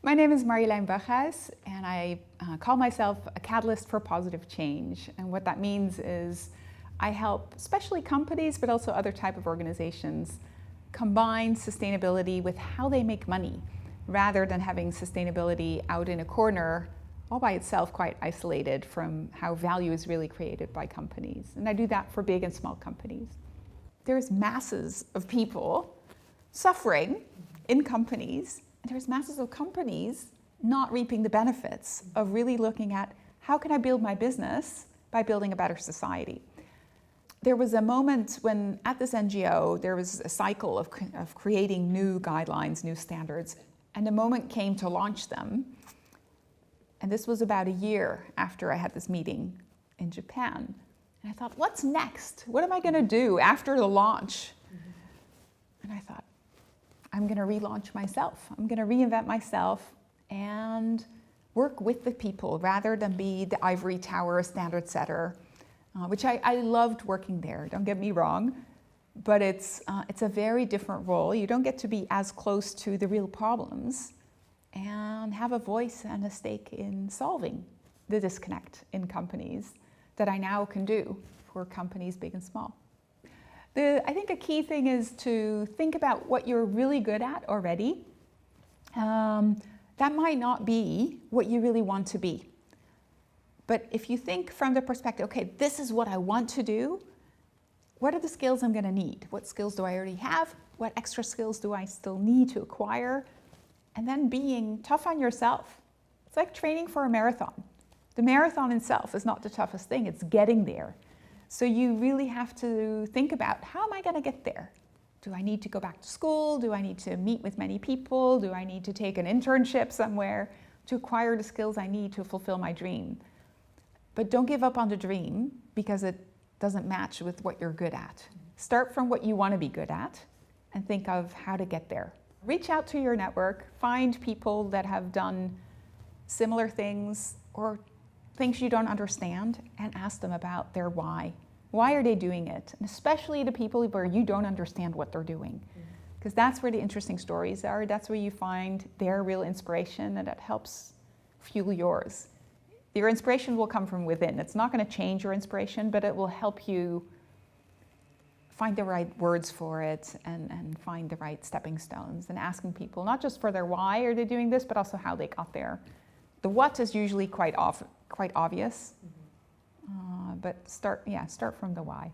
My name is Marjolein Baghuis, and I call myself a catalyst for positive change. And what that means is I help especially companies, but also other type of organizations, combine sustainability with how they make money, rather than having sustainability out in a corner all by itself, quite isolated from how value is really created by companies. And I do that for big and small companies. There's masses of people suffering in companies, and there's masses of companies not reaping the benefits of really looking at how can I build my business by building a better society. There was a moment when at this NGO there was a cycle of creating new guidelines, new standards, and the moment came to launch them. And this was about a year after I had this meeting in Japan. And I thought, what's next? What am I going to do after the launch? And I thought, I'm going to relaunch myself. I'm going to reinvent myself and work with the people rather than be the ivory tower standard setter, which I loved working there, don't get me wrong, but it's a very different role. You don't get to be as close to the real problems and have a voice and a stake in solving the disconnect in companies that I now can do for companies big and small. I think a key thing is to think about what you're really good at already. That might not be what you really want to be. But if you think from the perspective, okay, this is what I want to do, what are the skills I'm going to need? What skills do I already have? What extra skills do I still need to acquire? And then being tough on yourself. It's like training for a marathon. The marathon itself is not the toughest thing, it's getting there. So you really have to think about, how am I going to get there? Do I need to go back to school? Do I need to meet with many people? Do I need to take an internship somewhere to acquire the skills I need to fulfill my dream? But don't give up on the dream because it doesn't match with what you're good at. Start from what you want to be good at and think of how to get there. Reach out to your network, find people that have done similar things or things you don't understand, and ask them about their why. Why are they doing it? And especially the people where you don't understand what they're doing. Because that's where the interesting stories are. That's where you find their real inspiration, and that helps fuel yours. Your inspiration will come from within. It's not going to change your inspiration, but it will help you find the right words for it and find the right stepping stones, and asking people not just for their why are they doing this, but also how they got there. The what is usually quite obvious, but start from the why.